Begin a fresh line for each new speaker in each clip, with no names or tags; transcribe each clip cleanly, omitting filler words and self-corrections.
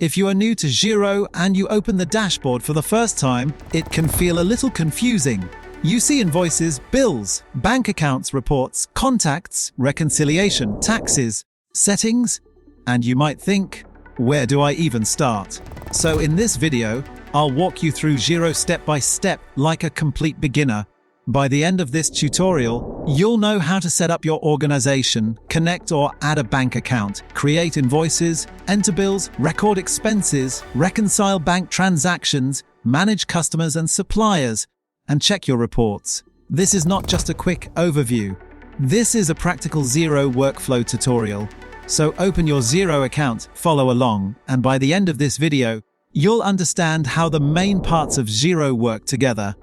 If you are new to Xero and you open the dashboard for the first time, it can feel a little confusing. You see invoices, bills, bank accounts, reports, contacts, reconciliation, taxes, settings, and you might think, where do I even start? So in this video, I'll walk you through Xero step by step like a complete beginner. By the end of this tutorial, you'll know how to set up your organization, connect or add a bank account, create invoices, enter bills, record expenses, reconcile bank transactions, manage customers and suppliers, and check your reports. This is not just a quick overview. This is a practical Xero workflow tutorial. So open your Xero account, follow along, and by the end of this video, you'll understand how the main parts of Xero work together.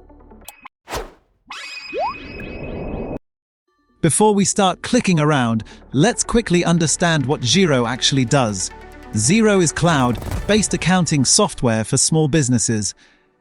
Before we start clicking around, let's quickly understand what Xero actually does. Xero is cloud-based accounting software for small businesses.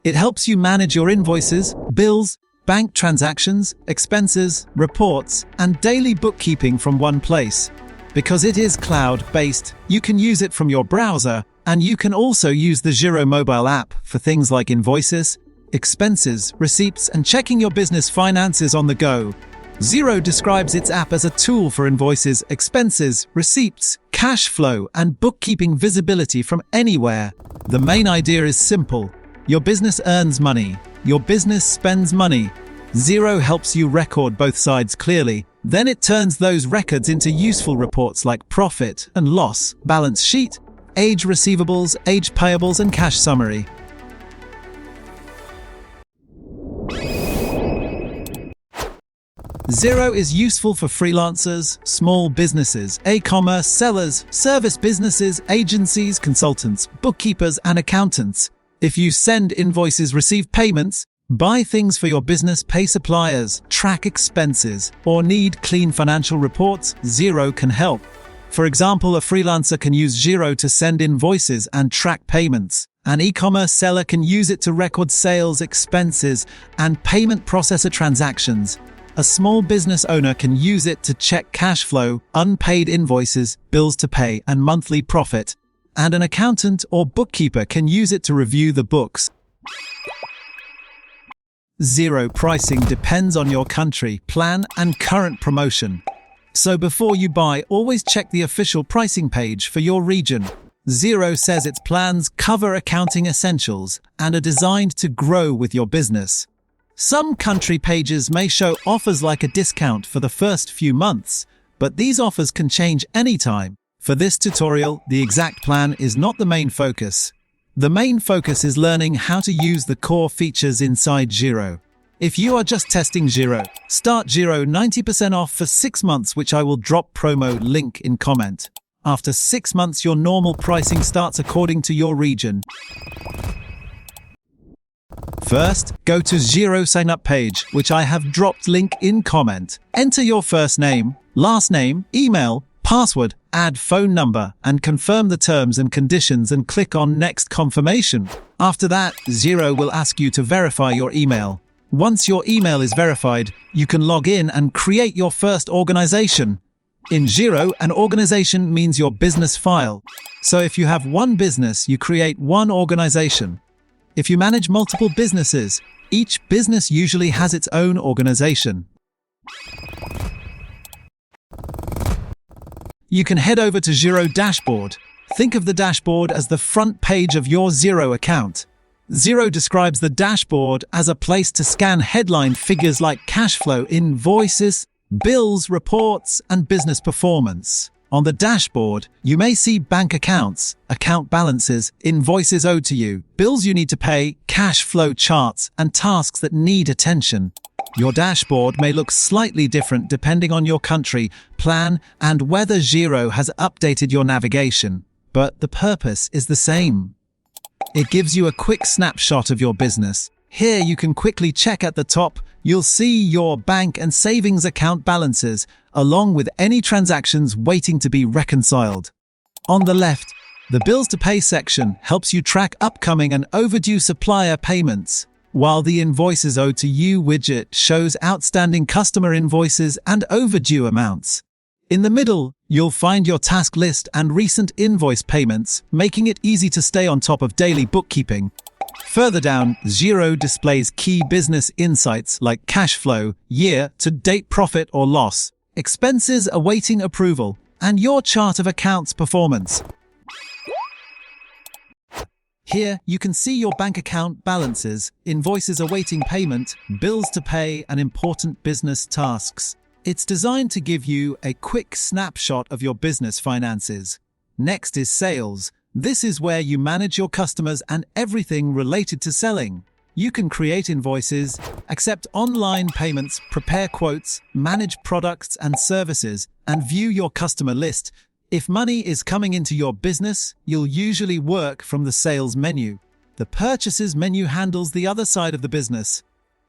It helps you manage your invoices, bills, bank transactions, expenses, reports, and daily bookkeeping from one place. Because it is cloud-based, you can use it from your browser, and you can also use the Xero mobile app for things like invoices, expenses, receipts, and checking your business finances on the go. Xero describes its app as a tool for invoices, expenses, receipts, cash flow, and bookkeeping visibility from anywhere. The main idea is simple. Your business earns money. Your business spends money. Xero helps you record both sides clearly. Then it turns those records into useful reports like profit and loss, balance sheet, age receivables, age payables, and cash summary. Xero is useful for freelancers, small businesses, ecommerce sellers, service businesses, agencies, consultants, bookkeepers, and accountants. If you send invoices, receive payments, buy things for your business, pay suppliers, track expenses, or need clean financial reports, Xero can help. For example, a freelancer can use Xero to send invoices and track payments. An e-commerce seller can use it to record sales, expenses, and payment processor transactions. A small business owner can use it to check cash flow, unpaid invoices, bills to pay, and monthly profit. And an accountant or bookkeeper can use it to review the books. Xero pricing depends on your country, plan, and current promotion. So before you buy, always check the official pricing page for your region. Xero says its plans cover accounting essentials and are designed to grow with your business. Some country pages may show offers like a discount for the first few months, but these offers can change anytime. For this tutorial, the exact plan is not the main focus. The main focus is learning how to use the core features inside Xero. If you are just testing Xero, start Xero 90% off for 6 months, which I will drop promo link in comment. After 6 months, your normal pricing starts according to your region. First, go to Xero sign up page, which I have dropped link in comment. Enter your first name, last name, email, password, add phone number, and confirm the terms and conditions and click on Next Confirmation. After that, Xero will ask you to verify your email. Once your email is verified, you can log in and create your first organization. In Xero, an organization means your business file. So if you have one business, you create one organization. If you manage multiple businesses, each business usually has its own organization. You can head over to Xero dashboard. Think of the dashboard as the front page of your Xero account. Xero describes the dashboard as a place to scan headline figures like cash flow, invoices, bills, reports, and business performance. On the dashboard, you may see bank accounts, account balances, invoices owed to you, bills you need to pay, cash flow charts, and tasks that need attention. Your dashboard may look slightly different depending on your country, plan, and whether Xero has updated your navigation, but the purpose is the same. It gives you a quick snapshot of your business. Here you can quickly check at the top. You'll see your bank and savings account balances, along with any transactions waiting to be reconciled. On the left, the Bills to Pay section helps you track upcoming and overdue supplier payments, while the Invoices Owed to You widget shows outstanding customer invoices and overdue amounts. In the middle, you'll find your task list and recent invoice payments, making it easy to stay on top of daily bookkeeping. Further down, Xero displays key business insights like cash flow, year-to-date profit or loss, expenses awaiting approval, and your chart of accounts performance. Here, you can see your bank account balances, invoices awaiting payment, bills to pay, and important business tasks. It's designed to give you a quick snapshot of your business finances. Next is sales. This is where you manage your customers and everything related to selling. You can create invoices, accept online payments, prepare quotes, manage products and services, and view your customer list. If money is coming into your business, you'll usually work from the sales menu. The purchases menu handles the other side of the business.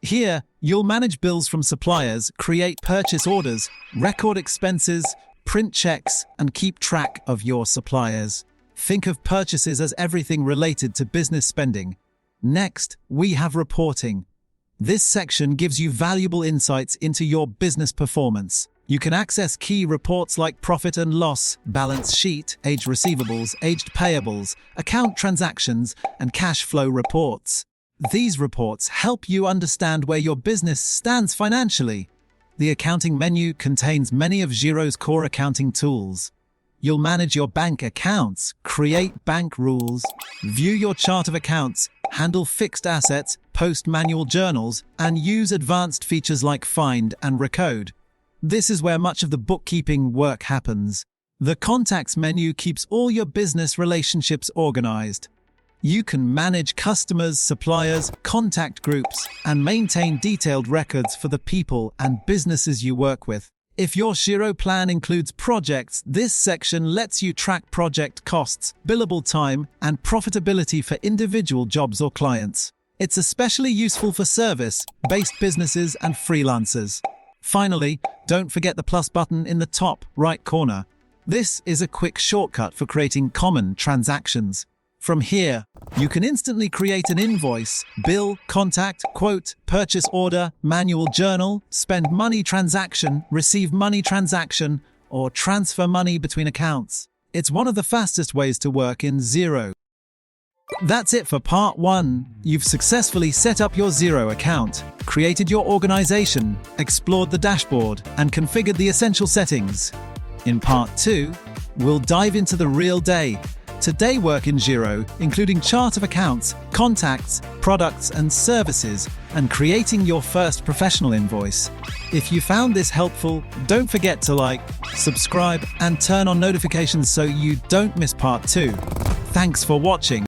Here, you'll manage bills from suppliers, create purchase orders, record expenses, print checks, and keep track of your suppliers. Think of purchases as everything related to business spending. Next, we have reporting. This section gives you valuable insights into your business performance. You can access key reports like profit and loss, balance sheet, aged receivables, aged payables, account transactions, and cash flow reports. These reports help you understand where your business stands financially. The accounting menu contains many of Xero's core accounting tools. You'll manage your bank accounts, create bank rules, view your chart of accounts, handle fixed assets, post manual journals, and use advanced features like find and recode. This is where much of the bookkeeping work happens. The contacts menu keeps all your business relationships organized. You can manage customers, suppliers, contact groups, and maintain detailed records for the people and businesses you work with. If your Xero plan includes projects, this section lets you track project costs, billable time, and profitability for individual jobs or clients. It's especially useful for service-based businesses and freelancers. Finally, don't forget the plus button in the top right corner. This is a quick shortcut for creating common transactions. From here, you can instantly create an invoice, bill, contact, quote, purchase order, manual journal, spend money transaction, receive money transaction, or transfer money between accounts. It's one of the fastest ways to work in Xero. That's it for part 1. You've successfully set up your Xero account, created your organization, explored the dashboard, and configured the essential settings. In part 2, we'll dive into the real day-to-day work in Xero, including chart of accounts, contacts, products and services, and creating your first professional invoice. If you found this helpful, don't forget to like, subscribe, and turn on notifications so you don't miss part 2. Thanks for watching.